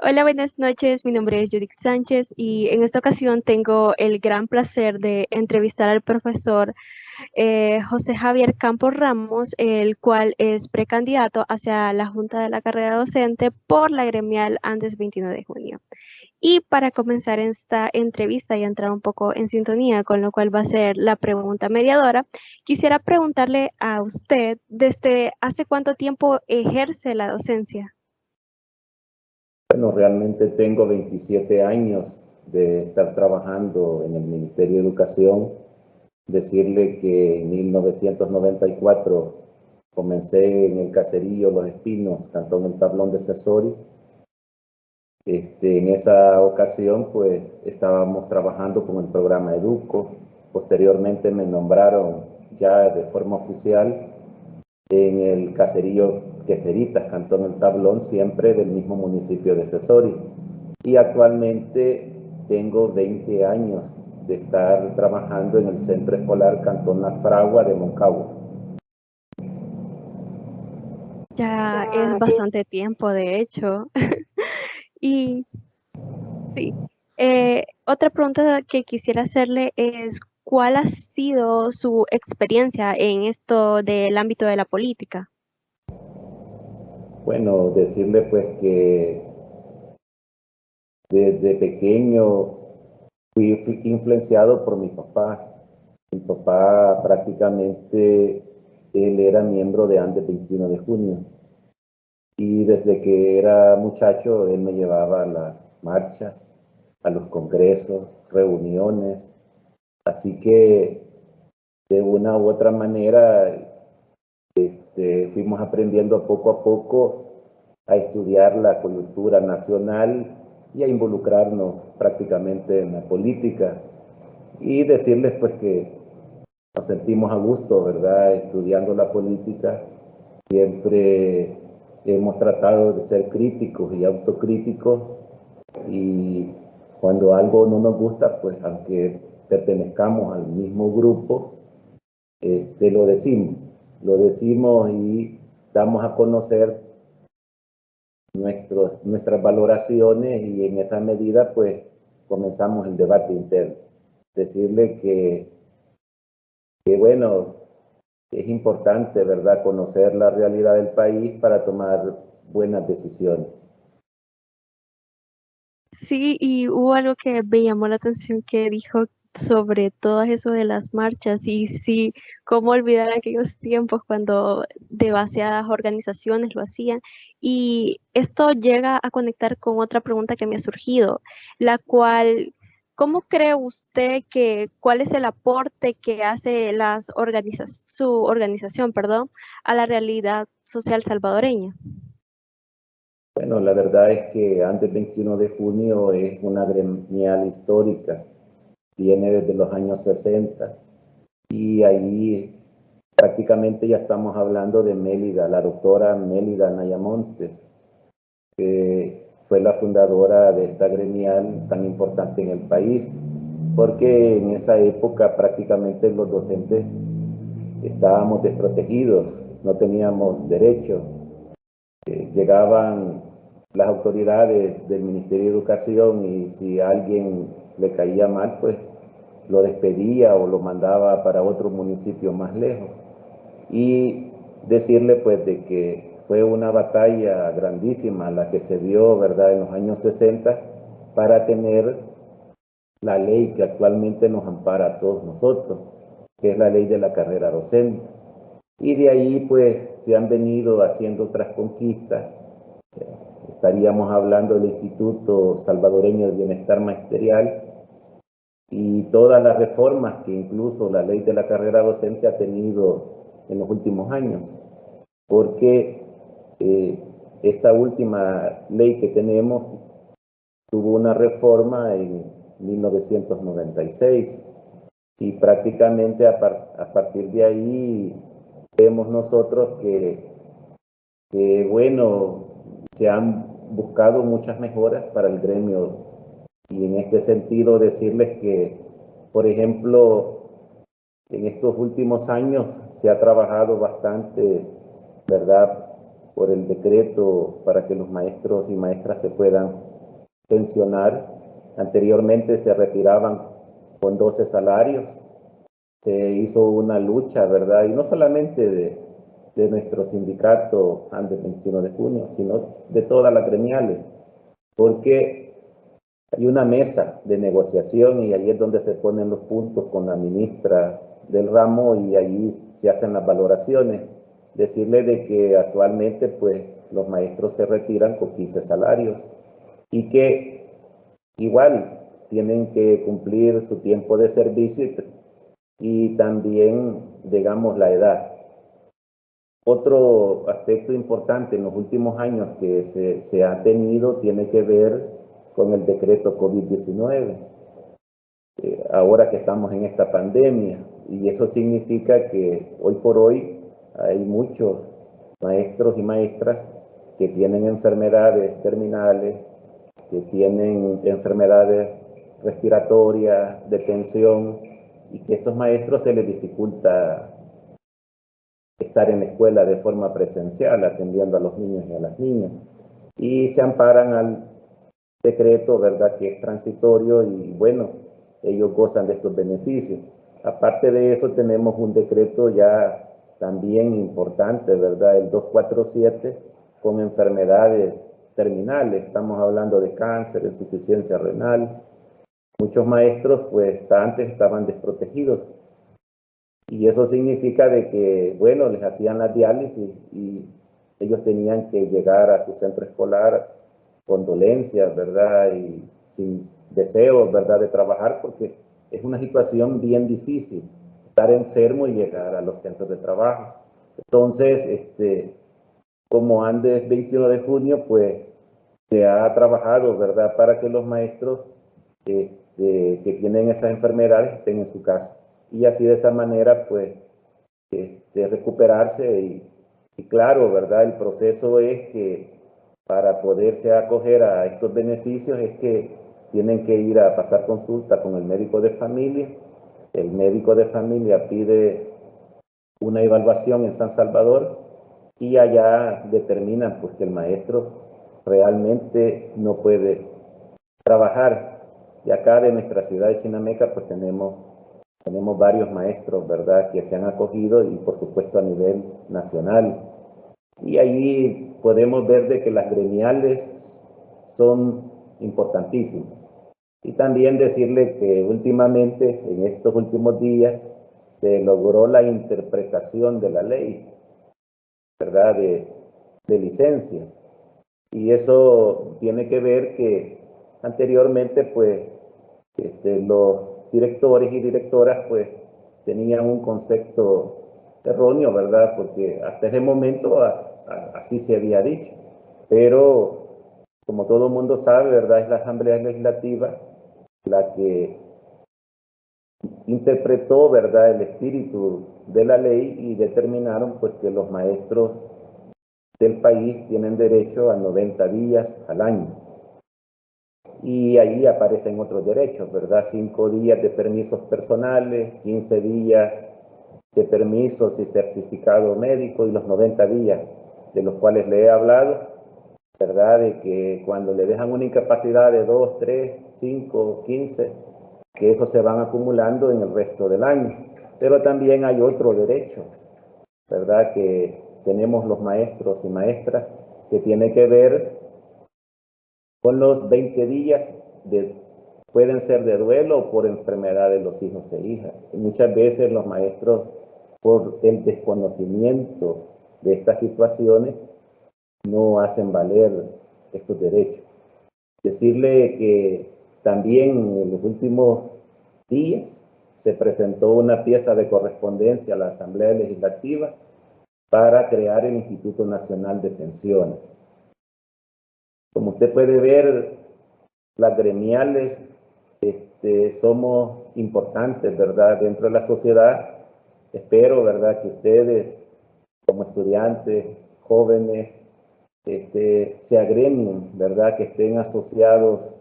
Hola, buenas noches. Mi nombre es Judith Sánchez y en esta ocasión tengo el gran placer de entrevistar al profesor José Javier Campos Ramos, el cual es precandidato hacia la Junta de la Carrera Docente por la gremial Andes 21 de junio. Y para comenzar esta entrevista y entrar un poco en sintonía con lo cual va a ser la pregunta mediadora, quisiera preguntarle a usted, ¿desde hace cuánto tiempo ejerce la docencia? Bueno, realmente tengo 27 años de estar trabajando en el Ministerio de Educación. Decirle que en 1994 comencé en el caserío Los Espinos, Cantón El Tablón de Cesori. En esa ocasión, pues, estábamos trabajando con el programa Educo. Posteriormente me nombraron ya de forma oficial en el caserío Quejeritas, Cantón El Tablón, siempre del mismo municipio de Cesori. Y actualmente tengo 20 años de estar trabajando en el Centro Escolar Cantón La Fragua de Moncagua. Ya es bastante tiempo, de hecho. Y sí, otra pregunta que quisiera hacerle es, ¿cuál ha sido su experiencia en esto del ámbito de la política? Bueno, decirle pues que desde pequeño fui influenciado por mi papá. Mi papá prácticamente, él era miembro de Andes 21 de junio. Y desde que era muchacho, él me llevaba a las marchas, a los congresos, reuniones. Así que de una u otra manera fuimos aprendiendo poco a poco a estudiar la coyuntura nacional y a involucrarnos prácticamente en la política. Y decirles pues que nos sentimos a gusto, ¿verdad? Estudiando la política. Siempre hemos tratado de ser críticos y autocríticos, y cuando algo no nos gusta, pues aunque pertenezcamos al mismo grupo, lo decimos y damos a conocer nuestras valoraciones, y en esa medida pues comenzamos el debate interno. Decirle que bueno, es importante, ¿verdad?, conocer la realidad del país para tomar buenas decisiones. Sí, y hubo algo que me llamó la atención que dijo sobre todo eso de las marchas y sí, cómo olvidar aquellos tiempos cuando demasiadas organizaciones lo hacían. Y esto llega a conectar con otra pregunta que me ha surgido, la cual, ¿cómo cree usted que cuál es el aporte que hace su organización, perdón, a la realidad social salvadoreña? Bueno, la verdad es que antes 21 de junio es una gremial histórica, viene desde los años 60, y ahí prácticamente ya estamos hablando de Mélida, la doctora Mélida Nayamontes, que fue la fundadora de esta gremial tan importante en el país, porque en esa época prácticamente los docentes estábamos desprotegidos, no teníamos derechos. Llegaban las autoridades del Ministerio de Educación y si a alguien le caía mal, pues lo despedía o lo mandaba para otro municipio más lejos. Y decirle pues de que fue una batalla grandísima la que se dio, ¿verdad?, en los años 60 para tener la ley que actualmente nos ampara a todos nosotros, que es la ley de la carrera docente. Y de ahí pues se han venido haciendo otras conquistas. Estaríamos hablando del Instituto Salvadoreño de Bienestar Magisterial y todas las reformas que incluso la ley de la carrera docente ha tenido en los últimos años, porque eh, esta última ley que tenemos tuvo una reforma en 1996, y prácticamente a partir de ahí vemos nosotros que bueno, se han buscado muchas mejoras para el gremio. Y en este sentido decirles que, por ejemplo, en estos últimos años se ha trabajado bastante, ¿verdad?, por el decreto para que los maestros y maestras se puedan pensionar. Anteriormente se retiraban con 12 salarios. Se hizo una lucha, ¿verdad? Y no solamente de nuestro sindicato antes del 21 de junio, sino de todas las gremiales, porque hay una mesa de negociación y ahí es donde se ponen los puntos con la ministra del ramo y ahí se hacen las valoraciones. Decirle de que actualmente pues los maestros se retiran con 15 salarios y que igual tienen que cumplir su tiempo de servicio y también, digamos, la edad. Otro aspecto importante en los últimos años que se ha tenido tiene que ver con el decreto COVID-19, ahora que estamos en esta pandemia, y eso significa que hoy por hoy hay muchos maestros y maestras que tienen enfermedades terminales, que tienen enfermedades respiratorias, de tensión, y que a estos maestros se les dificulta estar en la escuela de forma presencial, atendiendo a los niños y a las niñas. Y se amparan al decreto, ¿verdad?, que es transitorio y bueno, ellos gozan de estos beneficios. Aparte de eso, tenemos un decreto ya también importante, ¿verdad?, el 247, con enfermedades terminales. Estamos hablando de cáncer, insuficiencia renal. Muchos maestros, pues, antes estaban desprotegidos. Y eso significa de que, bueno, les hacían la diálisis y ellos tenían que llegar a su centro escolar con dolencias, ¿verdad? Y sin deseos, ¿verdad?, de trabajar, porque es una situación bien difícil estar enfermo y llegar a los centros de trabajo. Entonces, como antes 21 de junio, pues se ha trabajado, ¿verdad?, para que los maestros que tienen esas enfermedades estén en su casa. Y así de esa manera, pues, recuperarse y claro, ¿verdad? El proceso es que para poderse acoger a estos beneficios es que tienen que ir a pasar consulta con el médico de familia. El médico de familia pide una evaluación en San Salvador y allá determinan pues que el maestro realmente no puede trabajar. Y acá de nuestra ciudad de Chinameca pues tenemos varios maestros, ¿verdad?, que se han acogido y por supuesto a nivel nacional. Y ahí podemos ver de que las gremiales son importantísimas. Y también decirle que últimamente, en estos últimos días, se logró la interpretación de la ley, ¿verdad?, de licencias. Y eso tiene que ver que anteriormente, pues, los directores y directoras, pues, tenían un concepto erróneo, ¿verdad? Porque hasta ese momento así se había dicho. Pero, como todo el mundo sabe, ¿verdad?, es la Asamblea Legislativa la que interpretó, ¿verdad?, el espíritu de la ley y determinaron, pues, que los maestros del país tienen derecho a 90 días al año. Y ahí aparecen otros derechos, ¿verdad? 5 días de permisos personales, 15 días de permisos y certificado médico y los 90 días de los cuales le he hablado, ¿verdad? De que cuando le dejan una incapacidad de 2, 3, 5, 15, que eso se van acumulando en el resto del año. Pero también hay otro derecho, ¿verdad?, que tenemos los maestros y maestras, que tiene que ver con los 20 días, pueden ser de duelo o por enfermedad de los hijos e hijas. Y muchas veces los maestros, por el desconocimiento de estas situaciones, no hacen valer estos derechos. Decirle que también en los últimos días se presentó una pieza de correspondencia a la Asamblea Legislativa para crear el Instituto Nacional de Pensiones. Como usted puede ver, las gremiales somos importantes, ¿verdad?, dentro de la sociedad. Espero, ¿verdad?, que ustedes, como estudiantes, jóvenes, se agremien, ¿verdad?, que estén asociados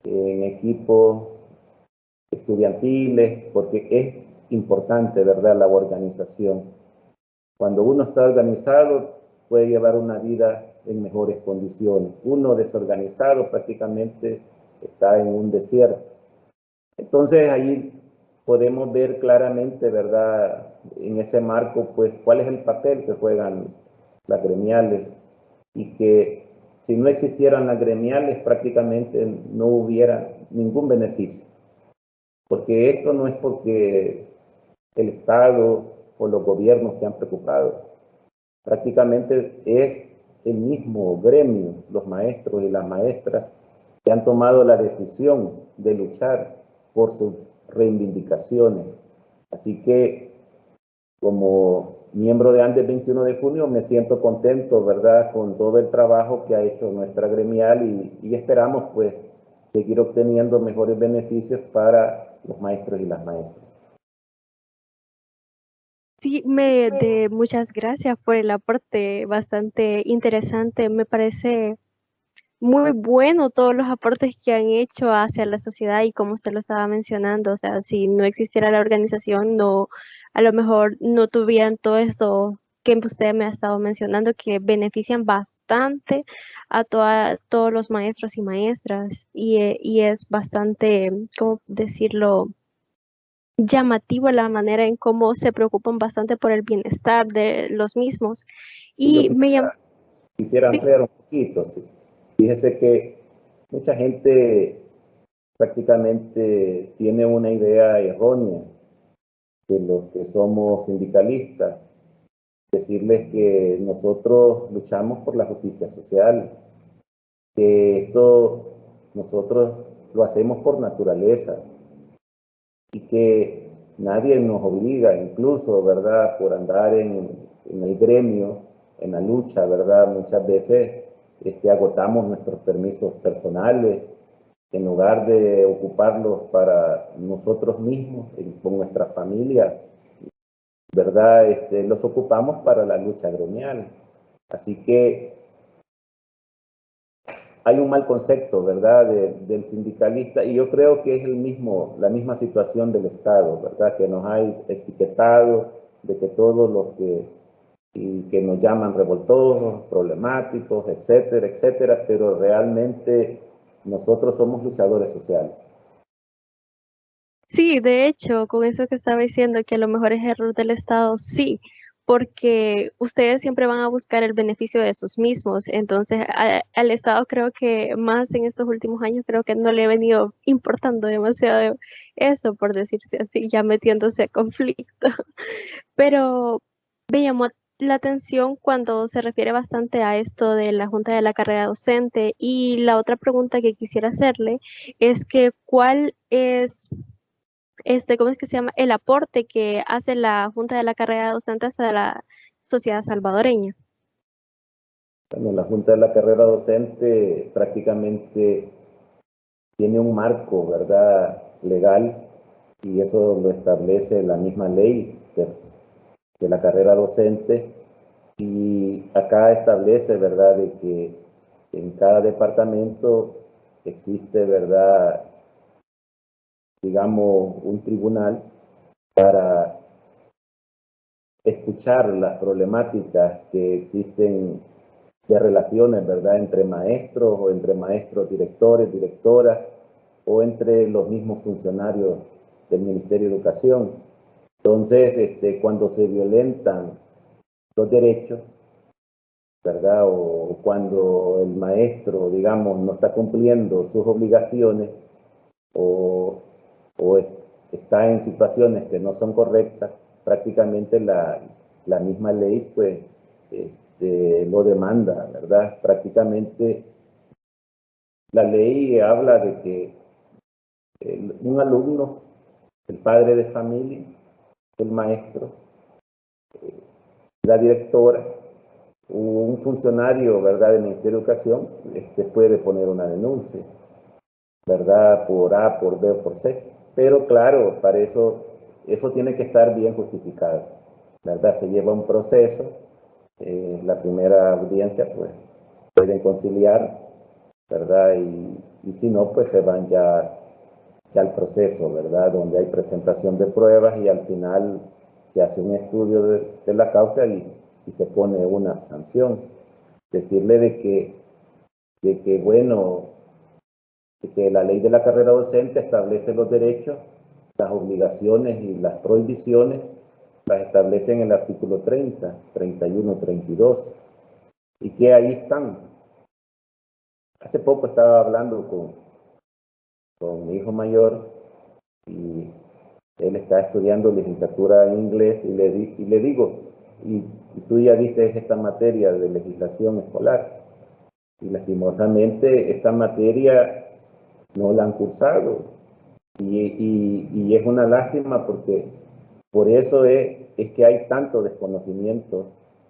en equipos estudiantiles, porque es importante, ¿verdad?, la organización. Cuando uno está organizado, puede llevar una vida en mejores condiciones. Uno desorganizado prácticamente está en un desierto. Entonces ahí podemos ver claramente, ¿verdad?, en ese marco, pues, cuál es el papel que juegan las gremiales, y que si no existieran las gremiales prácticamente no hubiera ningún beneficio. Porque esto no es porque el Estado o los gobiernos se han preocupado. Prácticamente es el mismo gremio, los maestros y las maestras, que han tomado la decisión de luchar por sus reivindicaciones. Así que, como miembro de Andes 21 de junio, me siento contento, ¿verdad?, con todo el trabajo que ha hecho nuestra gremial, y esperamos, pues, seguir obteniendo mejores beneficios para los maestros y las maestras. Sí, muchas gracias por el aporte bastante interesante. Me parece muy bueno todos los aportes que han hecho hacia la sociedad y como usted lo estaba mencionando. O sea, si no existiera la organización, no, a lo mejor no tuvieran todo esto que usted me ha estado mencionando, que benefician bastante a todos los maestros y maestras. Y es bastante, ¿cómo decirlo?, llamativo la manera en cómo se preocupan bastante por el bienestar de los mismos. Yo Y me llamó, quisiera sí, ampliar un poquito. Sí. Fíjese que mucha gente prácticamente tiene una idea errónea de los que somos sindicalistas. Decirles que nosotros luchamos por la justicia social, que esto nosotros lo hacemos por naturaleza, y que nadie nos obliga, incluso, ¿verdad?, por andar en el gremio, en la lucha, ¿verdad?, muchas veces agotamos nuestros permisos personales, en lugar de ocuparlos para nosotros mismos, con nuestra familia, ¿verdad?, los ocupamos para la lucha gremial. Así que hay un mal concepto, ¿verdad?, del sindicalista, y yo creo que es la misma situación del Estado, ¿verdad?, que nos ha etiquetado de que todos los que nos llaman revoltosos, problemáticos, etcétera, etcétera, pero realmente nosotros somos luchadores sociales. sí, de hecho, con eso que estaba diciendo, que a lo mejor es error del Estado, sí, porque ustedes siempre van a buscar el beneficio de sus mismos. Entonces, al Estado creo que más en estos últimos años, creo que no le ha venido importando demasiado eso, por decirse así, ya metiéndose a conflicto. Pero me llamó la atención cuando se refiere bastante a esto de la Junta de la Carrera Docente. Y la otra pregunta que quisiera hacerle es que ¿cuál es ¿cómo es que se llama?, el aporte que hace la Junta de la Carrera Docente a la sociedad salvadoreña? Bueno, la Junta de la Carrera Docente prácticamente tiene un marco, ¿verdad?, legal, y eso lo establece la misma ley de la carrera docente, y acá establece, ¿verdad?, de que en cada departamento existe, ¿verdad?, digamos, un tribunal para escuchar las problemáticas que existen de relaciones, ¿verdad?, entre maestros o entre maestros directores, directoras, o entre los mismos funcionarios del Ministerio de Educación. Entonces, cuando se violentan los derechos, ¿verdad?, o cuando el maestro, digamos, no está cumpliendo sus obligaciones, o, o está en situaciones que no son correctas, prácticamente la misma ley, pues, lo demanda, ¿verdad? Prácticamente la ley habla de que un alumno, el padre de familia, el maestro, la directora, un funcionario, ¿verdad?, del Ministerio de Educación, puede poner una denuncia, ¿verdad?, por A, por B o por C. Pero claro, para eso tiene que estar bien justificado, ¿verdad? Se lleva un proceso, la primera audiencia, pues, pueden conciliar, ¿verdad? Y si no, pues se van ya al proceso, ¿verdad?, donde hay presentación de pruebas, y al final se hace un estudio de la causa, y se pone una sanción. Decirle de que bueno, que la ley de la carrera docente establece los derechos, las obligaciones y las prohibiciones, las establece en el artículo 30, 31, 32, y que ahí están. Hace poco estaba hablando con mi hijo mayor y él está estudiando licenciatura en inglés y le digo, y tú ya viste esta materia de legislación escolar, y lastimosamente esta materia no la han cursado, y es una lástima porque por eso es que hay tanto desconocimiento,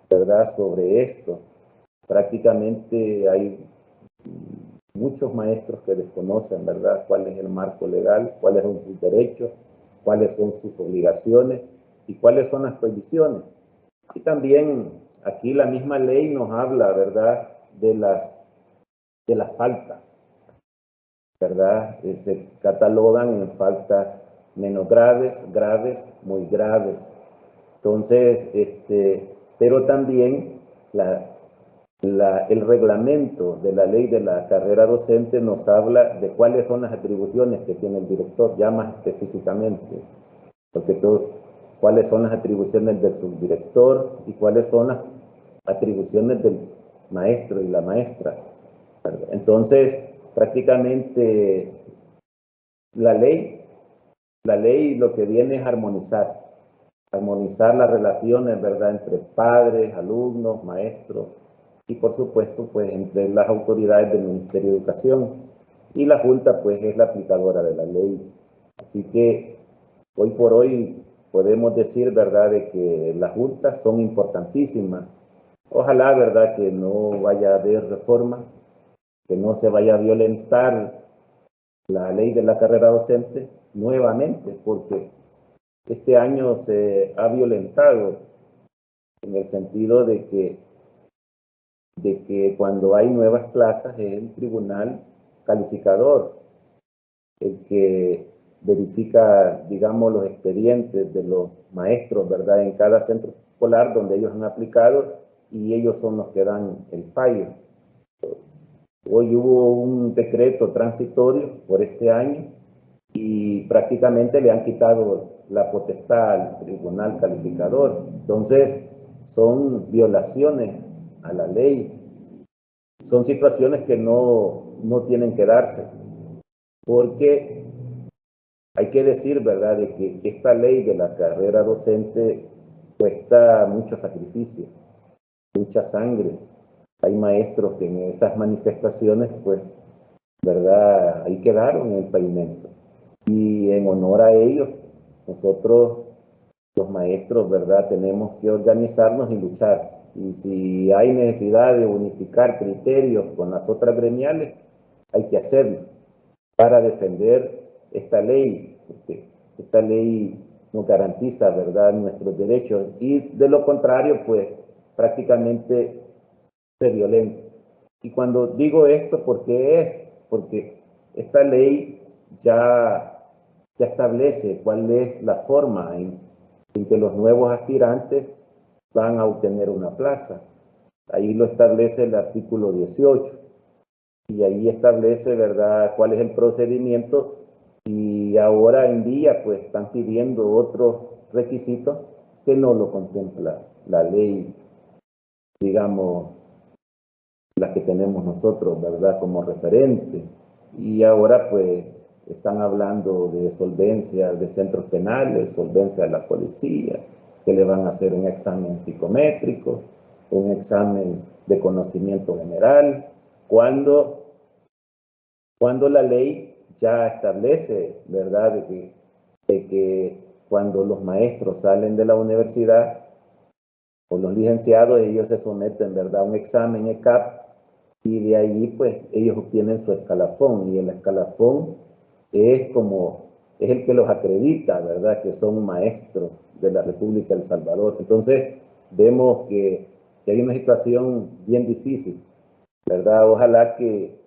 ¿verdad?, sobre esto. Prácticamente hay muchos maestros que desconocen, ¿verdad?, cuál es el marco legal, cuáles son sus derechos, cuáles son sus obligaciones y cuáles son las prohibiciones. Y también aquí la misma ley nos habla, ¿verdad?, de las faltas, ¿verdad? Se catalogan en faltas menos graves, graves, muy graves. Entonces, pero también el reglamento de la ley de la carrera docente nos habla de cuáles son las atribuciones que tiene el director, ya más específicamente, porque cuáles son las atribuciones del subdirector y cuáles son las atribuciones del maestro y la maestra. Entonces, prácticamente la ley lo que viene es armonizar las relaciones, ¿verdad?, entre padres, alumnos, maestros y por supuesto pues entre las autoridades del Ministerio de Educación, y la Junta pues es la aplicadora de la ley. Así que hoy por hoy podemos decir, ¿verdad?, de que las juntas son importantísimas. Ojalá, ¿verdad?, que no vaya a haber reforma, que no se vaya a violentar la ley de la carrera docente nuevamente, porque este año se ha violentado en el sentido de que cuando hay nuevas plazas es el tribunal calificador el que verifica, digamos, los expedientes de los maestros, ¿verdad?, en cada centro escolar donde ellos han aplicado, y ellos son los que dan el fallo. Hoy hubo un decreto transitorio por este año y prácticamente le han quitado la potestad al tribunal calificador. Entonces, son violaciones a la ley, son situaciones que no tienen que darse, porque hay que decir, ¿verdad?, de que esta ley de la carrera docente cuesta mucho sacrificio, mucha sangre. Hay maestros que en esas manifestaciones, pues, ¿verdad?, ahí quedaron en el pavimento. Y en honor a ellos, nosotros, los maestros, ¿verdad?, tenemos que organizarnos y luchar. Y si hay necesidad de unificar criterios con las otras gremiales, hay que hacerlo para defender esta ley, porque esta ley nos garantiza, ¿verdad?, nuestros derechos, y de lo contrario, pues, prácticamente se violenta. Y cuando digo esto, ¿por qué es? Porque esta ley ya establece cuál es la forma en que los nuevos aspirantes van a obtener una plaza. Ahí lo establece el artículo 18. Y ahí establece, ¿verdad?, cuál es el procedimiento, y ahora en día pues están pidiendo otros requisitos que no lo contempla la ley, digamos, la que tenemos nosotros, ¿verdad?, como referente. Y ahora pues están hablando de solvencia de centros penales, solvencia de la policía, que le van a hacer un examen psicométrico, un examen de conocimiento general, cuando la ley ya establece, ¿verdad?, de que cuando los maestros salen de la universidad o los licenciados, ellos se someten, ¿verdad?, a un examen ECAP, y de ahí pues ellos obtienen su escalafón, y el escalafón es el que los acredita, ¿verdad?, que son maestros de la República de El Salvador. Entonces vemos que hay una situación bien difícil, ¿verdad? Ojalá que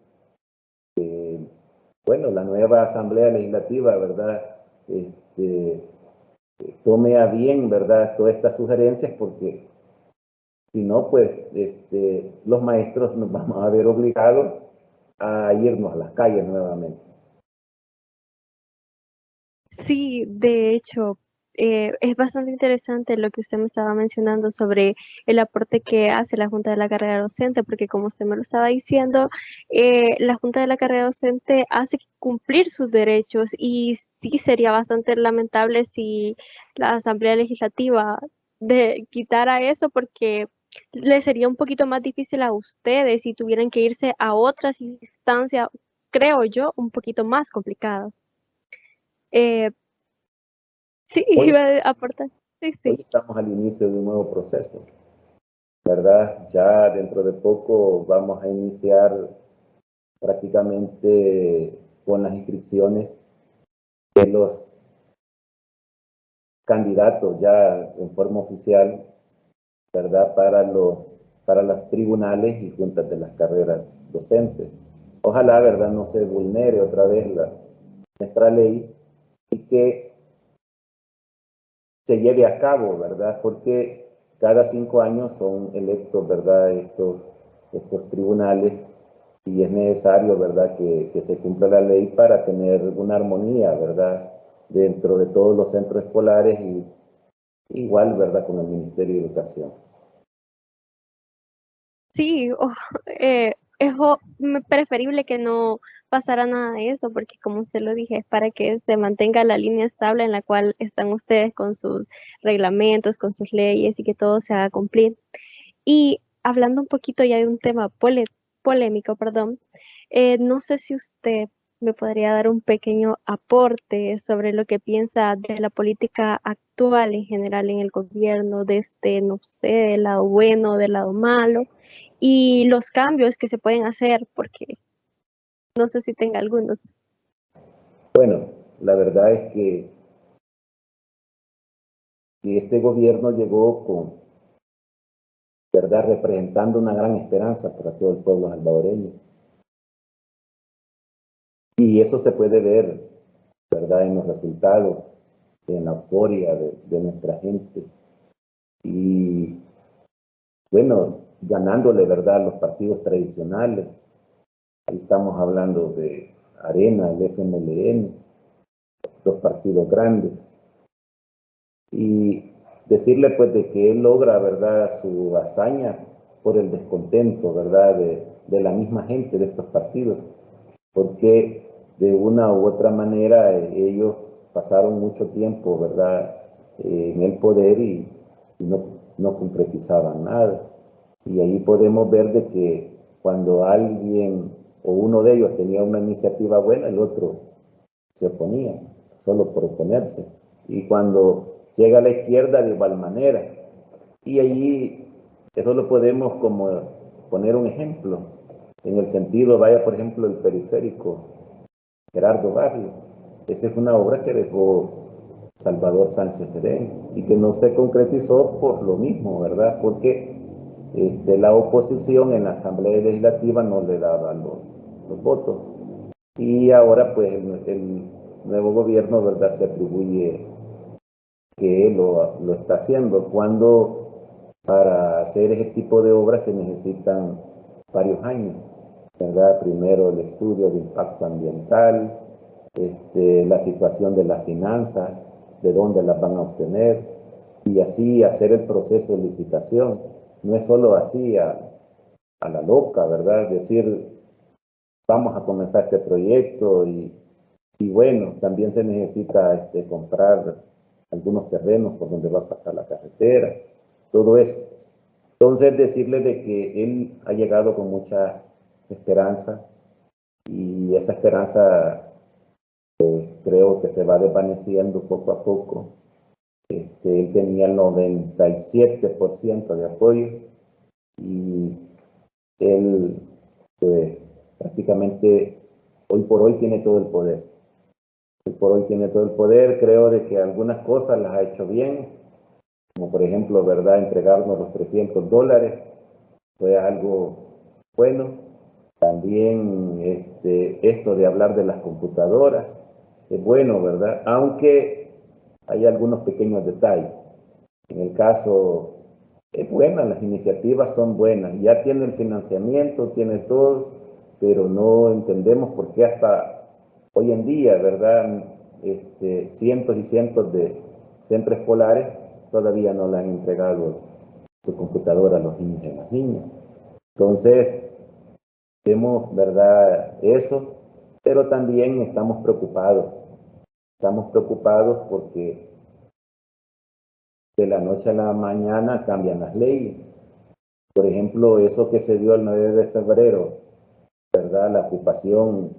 bueno, la nueva Asamblea Legislativa, ¿verdad?, tome a bien, ¿verdad?, todas estas sugerencias, porque si no, pues los maestros nos vamos a ver obligados a irnos a las calles nuevamente. Sí, de hecho, es bastante interesante lo que usted me estaba mencionando sobre el aporte que hace la Junta de la Carrera Docente, porque como usted me lo estaba diciendo, la Junta de la Carrera Docente hace cumplir sus derechos y sí sería bastante lamentable si la Asamblea Legislativa quitara eso porque le sería un poquito más difícil a ustedes si tuvieran que irse a otras instancias, creo yo, un poquito más complicadas. Eh, Sí, Hoy, iba a aportar. Sí, hoy sí. estamos al inicio de un nuevo proceso, ¿verdad? Ya dentro de poco vamos a iniciar prácticamente con las inscripciones de los candidatos ya en forma oficial, ¿verdad? Para las tribunales y juntas de las carreras docentes. Ojalá, ¿verdad?, no se vulnere otra vez nuestra ley y que se lleve a cabo, ¿verdad? Porque cada 5 años son electos, ¿verdad?, estos tribunales y es necesario, ¿verdad?, que se cumpla la ley para tener una armonía, ¿verdad?, dentro de todos los centros escolares y igual, ¿verdad?, con el Ministerio de Educación. Sí, preferible que no pasara nada de eso, porque como usted lo dije, es para que se mantenga la línea estable en la cual están ustedes con sus reglamentos, con sus leyes y que todo se haga cumplir. Y hablando un poquito ya de un tema polémico, perdón, no sé si usted me podría dar un pequeño aporte sobre lo que piensa de la política actual en general en el gobierno, desde, no sé, del lado bueno, del lado malo, y los cambios que se pueden hacer, porque no sé si tenga algunos. Bueno, la verdad es que este gobierno llegó con, ¿verdad?, representando una gran esperanza para todo el pueblo salvadoreño. Y eso se puede ver, ¿verdad?, en los resultados, en la euforia de nuestra gente. Y bueno, ganándole, ¿verdad?, a los partidos tradicionales. Ahí estamos hablando de Arena, el FMLN, dos partidos grandes. Y decirle pues de que él logra, ¿verdad?, su hazaña por el descontento, ¿verdad?, de la misma gente de estos partidos, porque de una u otra manera ellos pasaron mucho tiempo, ¿verdad?, en el poder y no concretizaban nada. Y ahí podemos ver de que cuando alguien o uno de ellos tenía una iniciativa buena, el otro se oponía, solo por oponerse. Y cuando llega a la izquierda, de igual manera. Y allí, eso lo podemos como poner un ejemplo, en el sentido, vaya por ejemplo, el periférico Gerardo Barrio. Esa es una obra que dejó Salvador Sánchez Serén y que no se concretizó por lo mismo, ¿verdad? Porque la oposición en la Asamblea Legislativa no le daba los votos. Y ahora pues el nuevo gobierno, ¿verdad?, se atribuye que lo está haciendo, cuando para hacer ese tipo de obras se necesitan varios años, ¿verdad? Primero el estudio de impacto ambiental, la situación de las finanzas, de dónde las van a obtener, y así hacer el proceso de licitación. No es solo así a la loca, ¿verdad? Es decir, vamos a comenzar este proyecto y bueno, también se necesita comprar algunos terrenos por donde va a pasar la carretera, todo eso. Entonces decirle de que él ha llegado con mucha esperanza y esa esperanza creo que se va desvaneciendo poco a poco. Él tenía el 97% de apoyo y él pues, prácticamente hoy por hoy tiene todo el poder. Hoy por hoy tiene todo el poder, creo de que algunas cosas las ha hecho bien, como por ejemplo, ¿verdad?, entregarnos los $300, fue algo bueno. También esto de hablar de las computadoras, es bueno, ¿verdad? Aunque hay algunos pequeños detalles. En el caso, es buena, las iniciativas son buenas, ya tiene el financiamiento, tiene todo, pero no entendemos por qué hasta hoy en día, ¿verdad? Cientos y cientos de centros escolares todavía no le han entregado su computadora a los niños y a las niñas. Entonces, vemos, ¿verdad?, eso, pero también estamos preocupados. Estamos preocupados porque de la noche a la mañana cambian las leyes. Por ejemplo, eso que se dio el 9 de febrero, ¿verdad?, la ocupación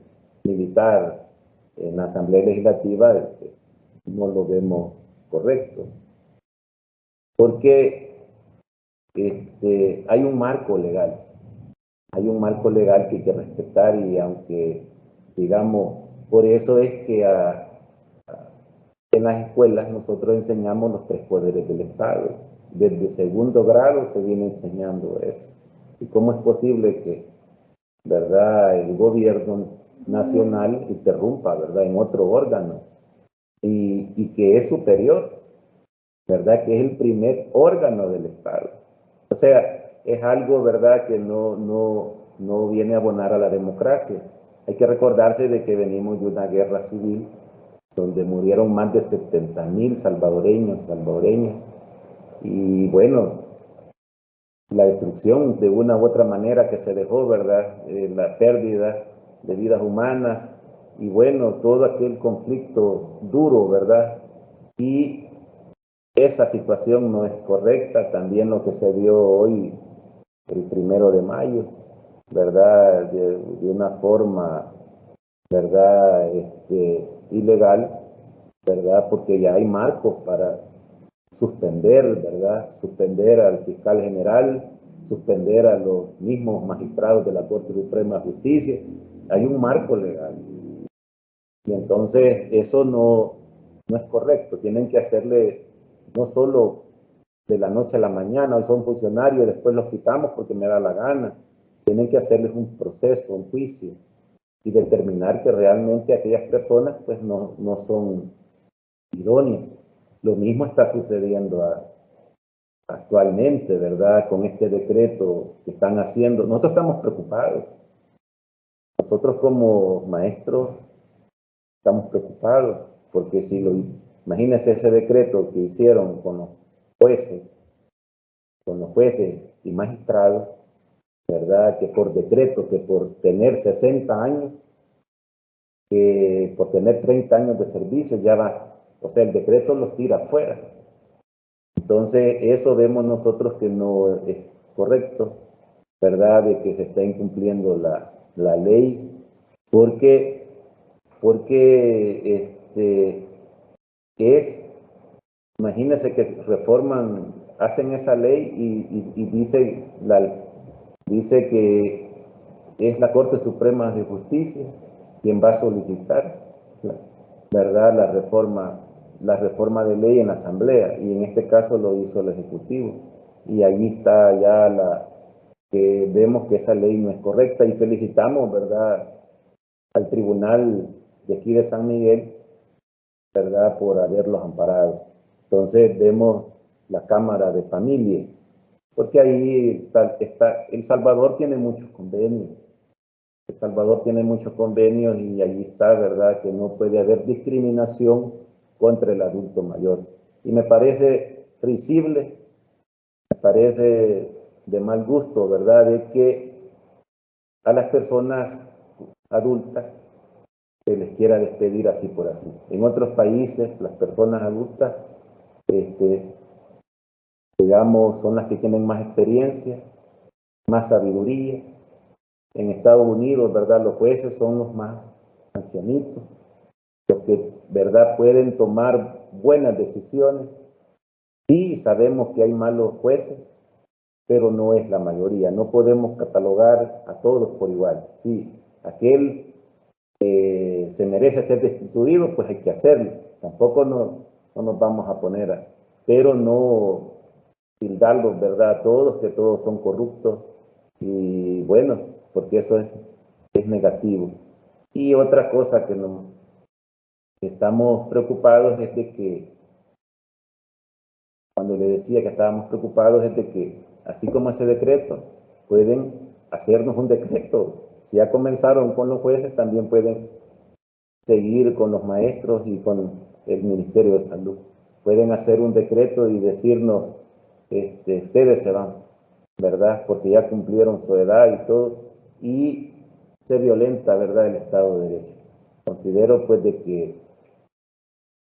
militar en la Asamblea Legislativa, no lo vemos correcto. Porque hay un marco legal. Hay un marco legal que hay que respetar y aunque, digamos, por eso es que en las escuelas nosotros enseñamos los 3 poderes del Estado. Desde segundo grado se viene enseñando eso. ¿Y cómo es posible que, verdad, el gobierno nacional interrumpa, verdad, en otro órgano y que es superior, verdad, que es el primer órgano del Estado? O sea, es algo, verdad, que no viene a abonar a la democracia. Hay que recordarse de que venimos de una guerra civil donde murieron más de 70,000 salvadoreños, salvadoreñas, y bueno, la destrucción de una u otra manera que se dejó, ¿verdad? La pérdida de vidas humanas, y bueno, todo aquel conflicto duro, ¿verdad? Y esa situación no es correcta. También lo que se dio hoy, el 1 de mayo, ¿verdad? De una forma, ¿verdad? Ilegal, ¿verdad? Porque ya hay marcos para suspender, ¿verdad? Suspender al fiscal general, suspender a los mismos magistrados de la Corte Suprema de Justicia. Hay un marco legal. Y entonces eso no es correcto. Tienen que hacerle, no solo de la noche a la mañana, hoy son funcionarios, después los quitamos porque me da la gana. Tienen que hacerles un proceso, un juicio, y determinar que realmente aquellas personas pues no son idóneas. Lo mismo está sucediendo actualmente, ¿verdad? Con este decreto que están haciendo. Nosotros estamos preocupados. Nosotros como maestros estamos preocupados porque si imagínense ese decreto que hicieron con los jueces y magistrados, ¿verdad? Que por decreto, que por tener 60 años, que por tener 30 años de servicio ya va, o sea, el decreto los tira afuera. Entonces, eso vemos nosotros que no es correcto, ¿verdad? De que se está incumpliendo la ley, porque imagínense que hacen esa ley y dice que es la Corte Suprema de Justicia quien va a solicitar, ¿verdad?, la reforma de ley en la Asamblea, y en este caso lo hizo el Ejecutivo. Y ahí está ya que vemos que esa ley no es correcta, y felicitamos, ¿verdad?, al Tribunal de aquí de San Miguel, ¿verdad?, por haberlos amparado. Entonces vemos la Cámara de Familia, porque ahí El Salvador tiene muchos convenios. El Salvador tiene muchos convenios y ahí está, ¿verdad?, que no puede haber discriminación contra el adulto mayor. Y me parece risible, me parece de mal gusto, ¿verdad?, de que a las personas adultas se les quiera despedir así por así. En otros países, las personas adultas, digamos, son las que tienen más experiencia, más sabiduría. En Estados Unidos, ¿verdad?, los jueces son los más ancianitos, los que, ¿verdad?, pueden tomar buenas decisiones. Sí, sabemos que hay malos jueces, pero no es la mayoría. No podemos catalogar a todos por igual. Sí, aquel se merece ser destituido, pues hay que hacerlo. Tampoco no nos vamos a poner pero no tildarlos, ¿verdad?, a todos, que todos son corruptos, y bueno, porque eso es negativo. Y otra cosa que estamos preocupados es de que, cuando le decía que estábamos preocupados, es de que, así como ese decreto, pueden hacernos un decreto si ya comenzaron con los jueces, también pueden seguir con los maestros y con el Ministerio de Salud. Pueden hacer un decreto y decirnos, ustedes se van, ¿verdad? Porque ya cumplieron su edad y todo, y se violenta, ¿verdad?, el Estado de Derecho. Considero, pues, de que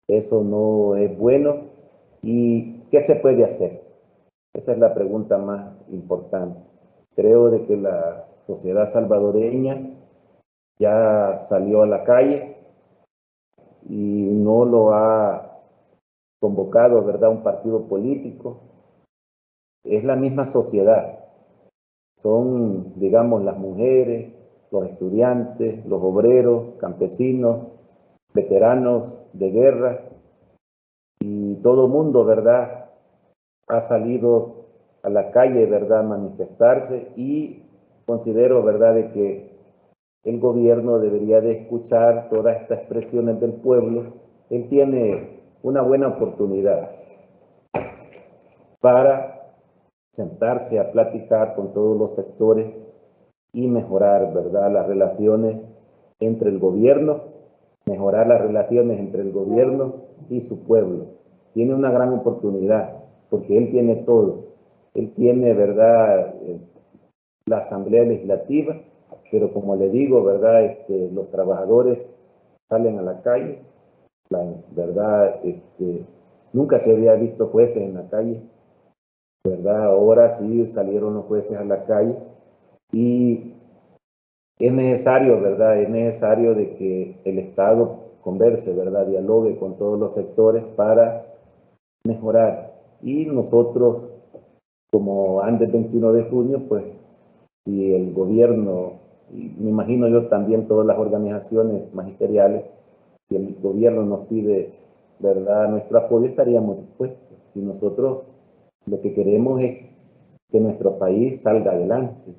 eso no es bueno. ¿Y qué se puede hacer? Esa es la pregunta más importante. Creo de que la sociedad salvadoreña ya salió a la calle y no lo ha convocado, ¿verdad?, un partido político. Es la misma sociedad. Son, digamos, las mujeres, los estudiantes, los obreros, campesinos, veteranos de guerra, y todo mundo, ¿verdad?, ha salido a la calle, ¿verdad?, a manifestarse, y considero, ¿verdad?, de que el gobierno debería de escuchar todas estas expresiones del pueblo. Él tiene una buena oportunidad para sentarse a platicar con todos los sectores y mejorar, ¿verdad?, las relaciones entre el gobierno, mejorar las relaciones entre el gobierno y su pueblo. Tiene una gran oportunidad, porque él tiene todo. Él tiene, ¿verdad?, la Asamblea Legislativa, pero como le digo, ¿verdad?, los trabajadores salen a la calle, ¿verdad?, nunca se había visto jueces en la calle, ¿verdad? Ahora sí salieron los jueces a la calle, y es necesario, ¿verdad?, es necesario de que el Estado converse, ¿verdad?, dialogue con todos los sectores para mejorar. Y nosotros, como antes del 21 de junio, pues, si el gobierno, y me imagino yo también todas las organizaciones magisteriales, si el gobierno nos pide, ¿verdad?, nuestro apoyo, estaríamos dispuestos. Si nosotros lo que queremos es que nuestro país salga adelante,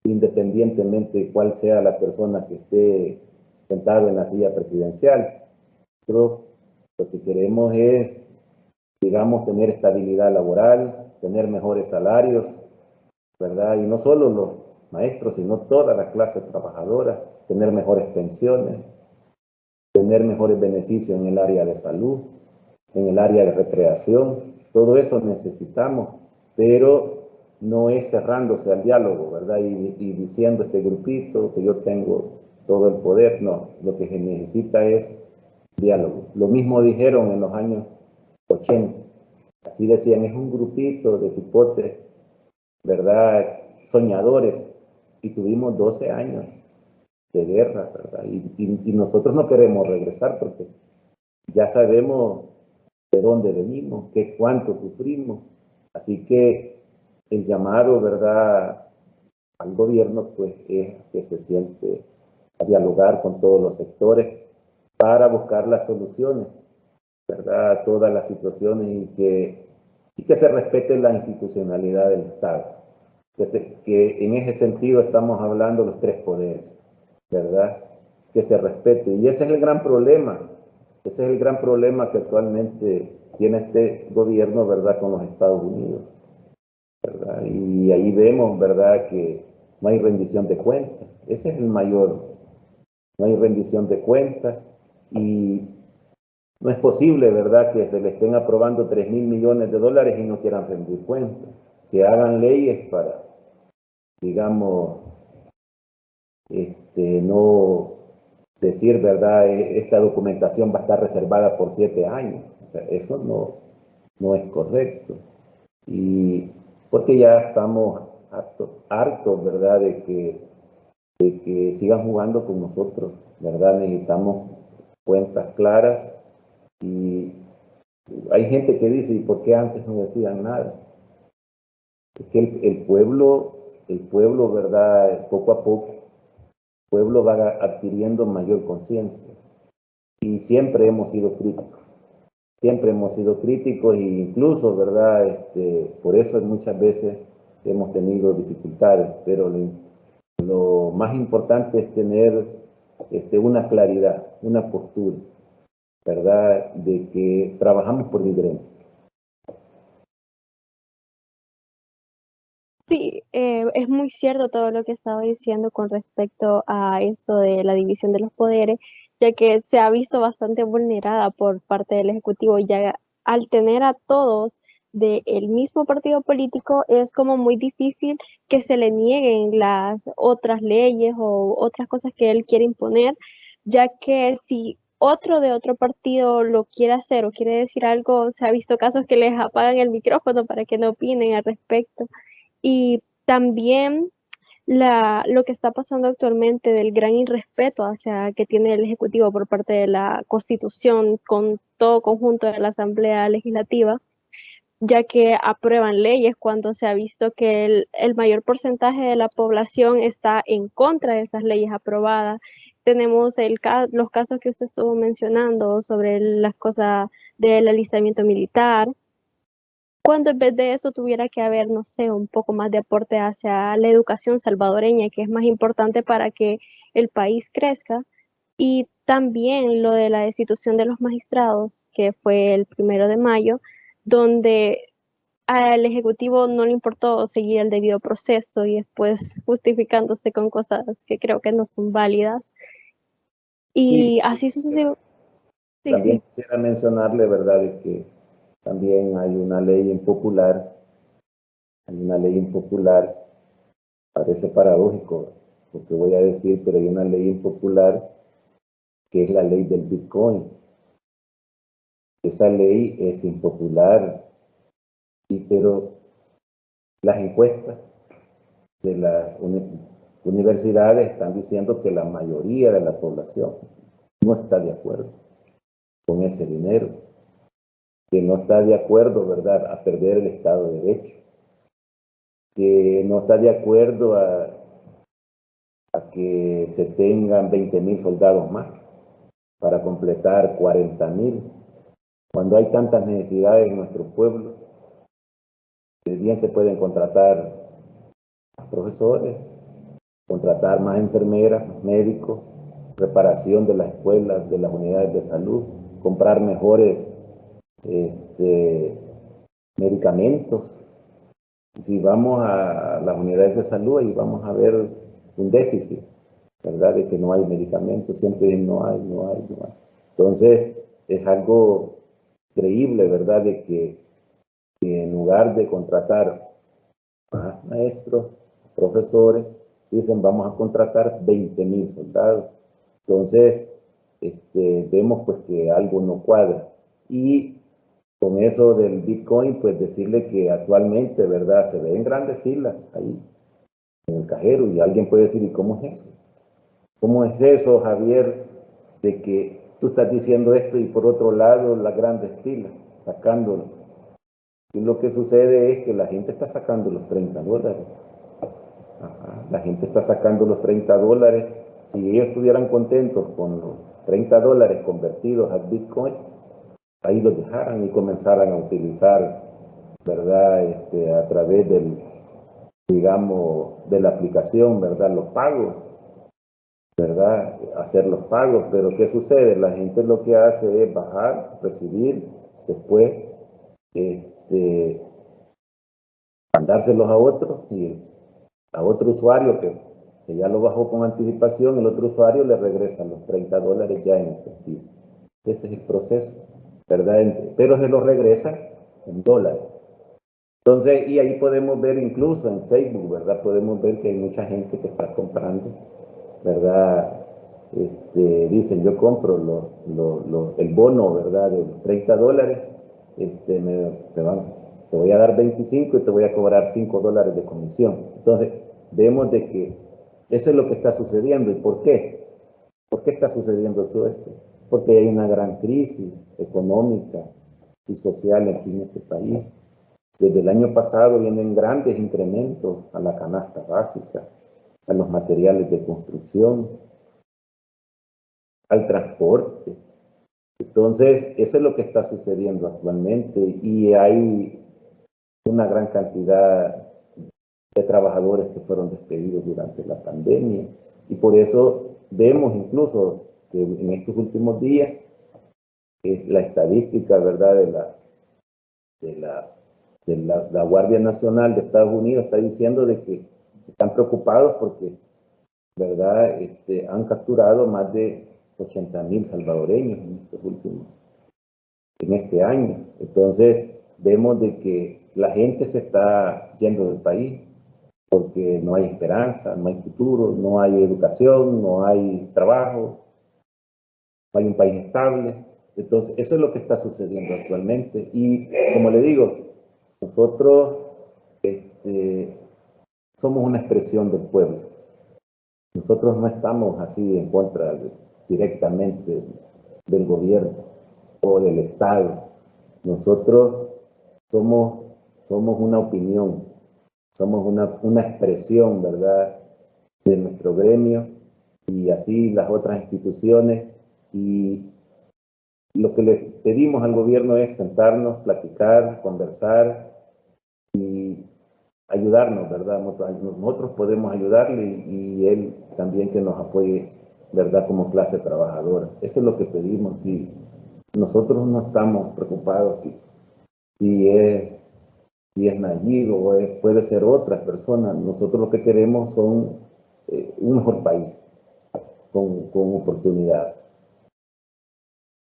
independientemente de cuál sea la persona que esté sentado en la silla presidencial. Nosotros lo que queremos es, digamos, tener estabilidad laboral, tener mejores salarios, ¿verdad? Y no solo los maestros, sino toda la clase trabajadora, tener mejores pensiones, tener mejores beneficios en el área de salud, en el área de recreación. Todo eso necesitamos, pero no es cerrándose al diálogo, ¿verdad? Y diciendo este grupito que yo tengo todo el poder. No, lo que se necesita es diálogo. Lo mismo dijeron en los años 80. Así decían, es un grupito de hipotes, ¿verdad?, soñadores, y tuvimos 12 años de guerra, ¿verdad? Y nosotros no queremos regresar porque ya sabemos de dónde venimos, cuánto sufrimos. Así que el llamado, ¿verdad?, al gobierno, pues, es que se siente a dialogar con todos los sectores para buscar las soluciones, ¿verdad?, a todas las situaciones, y que se respete la institucionalidad del Estado. Que en ese sentido estamos hablando los tres poderes, ¿verdad? Que se respete. Y ese es el gran problema. Ese es el gran problema que actualmente tiene este gobierno, ¿verdad?, con los Estados Unidos, ¿verdad? Y ahí vemos, ¿verdad?, que no hay rendición de cuentas. Ese es el mayor. No hay rendición de cuentas, y no es posible, ¿verdad?, que se le estén aprobando 3.000 millones de dólares y no quieran rendir cuentas. Que hagan leyes para, digamos, no decir, ¿verdad?, esta documentación va a estar reservada por 7 años. O sea, eso no es correcto. Y porque ya estamos hartos, ¿verdad?, de que sigan jugando con nosotros, ¿verdad? Necesitamos cuentas claras. Y hay gente que dice, ¿y por qué antes no decían nada? Es que el pueblo, ¿verdad?, poco a poco, el pueblo va adquiriendo mayor conciencia. Y siempre hemos sido críticos, e incluso, ¿verdad?, por eso muchas veces hemos tenido dificultades, pero lo más importante es tener una claridad, una postura, ¿verdad?, de que trabajamos por el gremio. Sí, es es muy cierto todo lo que estaba diciendo con respecto a esto de la división de los poderes, ya que se ha visto bastante vulnerada por parte del Ejecutivo, ya al tener a todos del mismo partido político es como muy difícil que se le nieguen las otras leyes o otras cosas que él quiere imponer, ya que si otro de otro partido lo quiere hacer o quiere decir algo, se ha visto casos que les apagan el micrófono para que no opinen al respecto. Y también lo que está pasando actualmente del gran irrespeto hacia que tiene el Ejecutivo por parte de la Constitución con todo conjunto de la Asamblea Legislativa, ya que aprueban leyes cuando se ha visto que el mayor porcentaje de la población está en contra de esas leyes aprobadas. Tenemos los casos que usted estuvo mencionando sobre las cosas del alistamiento militar, cuando en vez de eso tuviera que haber, no sé, un poco más de aporte hacia la educación salvadoreña, que es más importante para que el país crezca, y también lo de la destitución de los magistrados, que fue el 1 de mayo, donde al Ejecutivo no le importó seguir el debido proceso y después justificándose con cosas que creo que no son válidas. Sí, Y así sucesivamente. Sí, también sí. quisiera mencionarle, ¿verdad?, de que también hay una ley impopular, parece paradójico lo que voy a decir, pero hay una ley impopular que es la ley del Bitcoin. Esa ley es impopular, pero las encuestas de las universidades están diciendo que la mayoría de la población no está de acuerdo con ese dinero, que no está de acuerdo, ¿verdad?, a perder el Estado de Derecho, que no está de acuerdo a que se tengan 20,000 soldados más para completar 40,000, cuando hay tantas necesidades en nuestro pueblo. Bien se pueden contratar profesores, contratar más enfermeras, médicos, reparación de las escuelas, de las unidades de salud, comprar mejores medicamentos. Si vamos a las unidades de salud, ahí vamos a ver un déficit, ¿verdad?, de que no hay medicamentos, siempre no hay. Entonces, es algo creíble, ¿verdad?, de que en lugar de contratar más maestros, profesores, dicen vamos a contratar 20,000 soldados. Entonces, vemos pues que algo no cuadra. Y con eso del Bitcoin, pues decirle que actualmente, ¿verdad?, se ven grandes filas ahí en el cajero y alguien puede decir, ¿y cómo es eso? ¿Cómo es eso, Javier, de que tú estás diciendo esto y por otro lado las grandes filas, sacándolo? Y lo que sucede es que la gente está sacando los $30. Ajá. La gente está sacando los $30. Si ellos estuvieran contentos con los $30 convertidos a Bitcoin, ahí los dejaran y comenzaran a utilizar, ¿verdad?, a través digamos, de la aplicación, ¿verdad?, los pagos, ¿verdad?, hacer los pagos. Pero ¿qué sucede? La gente lo que hace es bajar, recibir, después mandárselos a otro y a otro usuario que ya lo bajó con anticipación, el otro usuario le regresa los $30 ya en efectivo. Ese es el proceso, ¿verdad? Pero se los regresa en dólares. Entonces, y ahí podemos ver incluso en Facebook, ¿verdad? Podemos ver que hay mucha gente que está comprando, ¿verdad? Dicen, yo compro el bono, ¿verdad?, de los $30, te voy a dar 25 y te voy a cobrar $5 de comisión. Entonces, vemos de que eso es lo que está sucediendo. ¿Y por qué? ¿Por qué está sucediendo todo esto? Porque hay una gran crisis económica y social aquí en este país. Desde el año pasado vienen grandes incrementos a la canasta básica, a los materiales de construcción, al transporte. Entonces, eso es lo que está sucediendo actualmente y hay una gran cantidad de trabajadores que fueron despedidos durante la pandemia y por eso vemos incluso que en estos últimos días la estadística, ¿verdad?, de la Guardia Nacional de Estados Unidos está diciendo de que están preocupados porque, ¿verdad? Han capturado más de 80,000 salvadoreños en este año. Entonces, vemos de que la gente se está yendo del país porque no hay esperanza, no hay futuro, no hay educación, no hay trabajo, no hay un país estable. Entonces, eso es lo que está sucediendo actualmente. Y como le digo, nosotros somos una expresión del pueblo. Nosotros no estamos así en contra directamente del gobierno o del Estado. Nosotros somos una opinión, somos una expresión, ¿verdad?, de nuestro gremio y así las otras instituciones. Y lo que les pedimos al gobierno es sentarnos, platicar, conversar y ayudarnos, ¿verdad? Nosotros podemos ayudarle y él también que nos apoye, ¿verdad?, como clase trabajadora. Eso es lo que pedimos. Y nosotros no estamos preocupados si es Nayib o puede ser otra persona. Nosotros lo que queremos son un mejor país con oportunidades.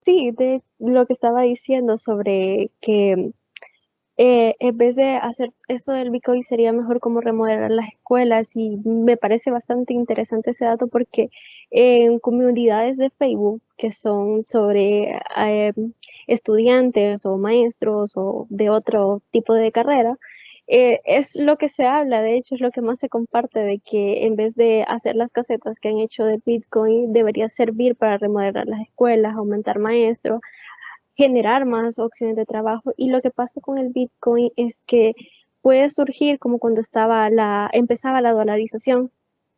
Sí, de lo que estaba diciendo sobre que en vez de hacer eso del Bitcoin sería mejor como remodelar las escuelas, y me parece bastante interesante ese dato porque en comunidades de Facebook que son sobre estudiantes o maestros o de otro tipo de carrera, es lo que se habla, de hecho es lo que más se comparte, de que en vez de hacer las casetas que han hecho de Bitcoin, debería servir para remodelar las escuelas, aumentar maestros, generar más opciones de trabajo. Y lo que pasa con el Bitcoin es que puede surgir como cuando empezaba la dolarización,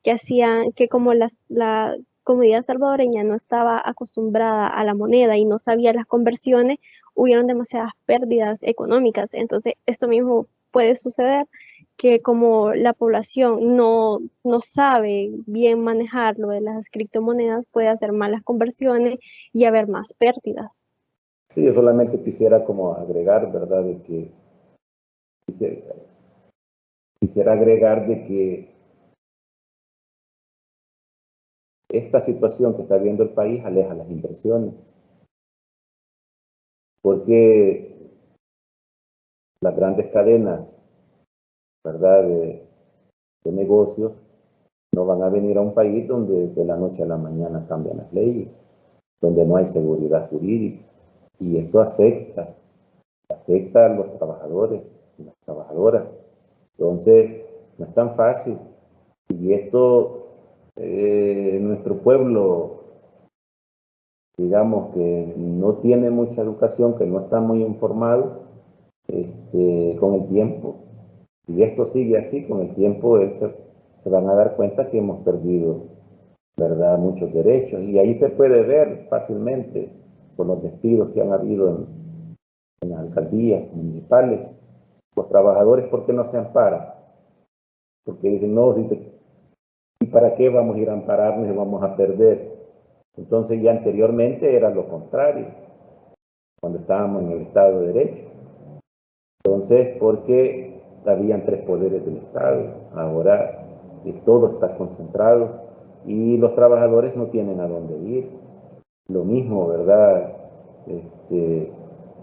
que hacían que como la comunidad salvadoreña no estaba acostumbrada a la moneda y no sabía las conversiones, hubieron demasiadas pérdidas económicas. Entonces, esto mismo puede suceder, que como la población no sabe bien manejar lo de las criptomonedas, puede hacer malas conversiones y haber más pérdidas. Sí, yo solamente quisiera como agregar, ¿verdad?, de que quisiera agregar de que esta situación que está viendo el país aleja las inversiones, porque las grandes cadenas, ¿verdad?, de negocios no van a venir a un país donde de la noche a la mañana cambian las leyes, donde no hay seguridad jurídica. Y esto afecta a los trabajadores y las trabajadoras. Entonces, no es tan fácil. Y esto, nuestro pueblo, digamos que no tiene mucha educación, que no está muy informado, con el tiempo, si esto sigue así, con el tiempo se van a dar cuenta que hemos perdido, ¿verdad?, muchos derechos. Y ahí se puede ver fácilmente con los despidos que han habido en las alcaldías municipales. Los trabajadores, ¿por qué no se amparan? Porque dicen, no, ¿y para qué vamos a ir a ampararnos y vamos a perder? Entonces ya anteriormente era lo contrario, cuando estábamos en el Estado de Derecho. Entonces, porque habían tres poderes del Estado, ahora todo está concentrado y los trabajadores no tienen a dónde ir. Lo mismo, ¿verdad?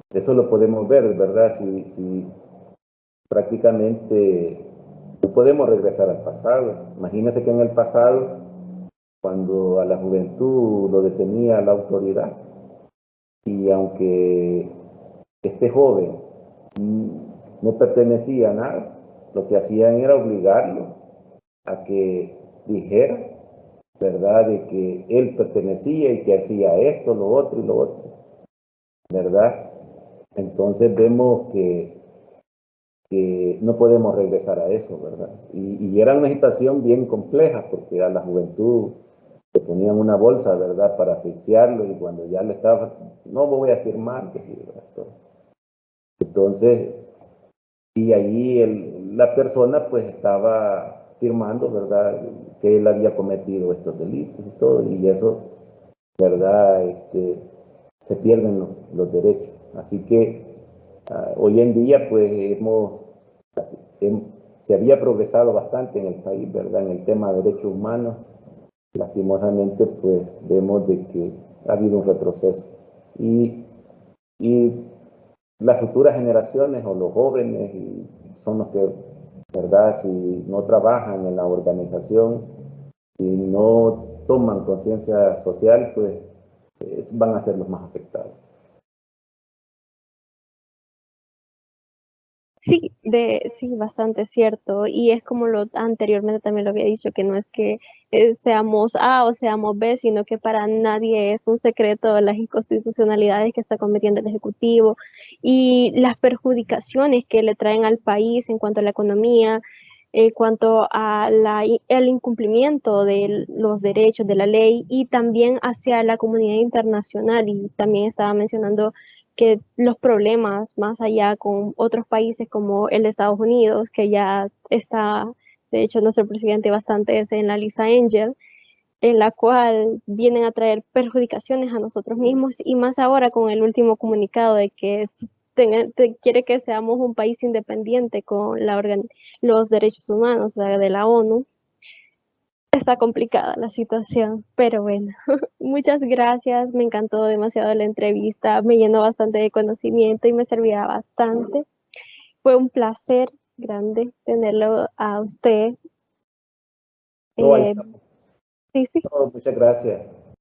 Eso lo podemos ver, ¿verdad? Si prácticamente no podemos regresar al pasado. Imagínense que en el pasado, cuando a la juventud lo detenía la autoridad, y aunque este joven no pertenecía a nada, lo que hacían era obligarlo a que dijera, ¿verdad?, de que él pertenecía y que hacía esto, lo otro y lo otro, ¿verdad? Entonces vemos que no podemos regresar a eso, ¿verdad? Y era una situación bien compleja porque a la juventud le ponían una bolsa, ¿verdad?, para asfixiarlo, y cuando ya le estaba, no me voy a firmar, que sí, ¿verdad? Entonces, y allí la persona pues estaba firmando, ¿verdad?, que él había cometido estos delitos y todo, y eso, ¿verdad?, se pierden los derechos. Así que hoy en día pues se había progresado bastante en el país, ¿verdad? En el tema de derechos humanos. Lastimosamente, pues vemos de que ha habido un retroceso. Y las futuras generaciones o los jóvenes son los que, ¿verdad? Si no trabajan en la organización, si no toman conciencia social, pues van a ser los más afectados. Sí, sí, bastante cierto. Y es como lo anteriormente también lo había dicho, que no es que seamos A o seamos B, sino que para nadie es un secreto las inconstitucionalidades que está cometiendo el Ejecutivo y las perjudicaciones que le traen al país en cuanto a la economía, en cuanto a el incumplimiento de los derechos de la ley y también hacia la comunidad internacional. Y también estaba mencionando que los problemas más allá con otros países como el de Estados Unidos, que ya está, de hecho, nuestro presidente bastante es en la lista Angel, en la cual vienen a traer perjudicaciones a nosotros mismos y más ahora con el último comunicado de que quiere que seamos un país independiente con los derechos humanos, o sea, de la ONU. Está complicada la situación, pero bueno, muchas gracias, me encantó demasiado la entrevista, me llenó bastante de conocimiento y me servirá bastante. Fue un placer grande tenerlo a usted. No, ahí Eh, estamos. sí, sí, No, muchas gracias.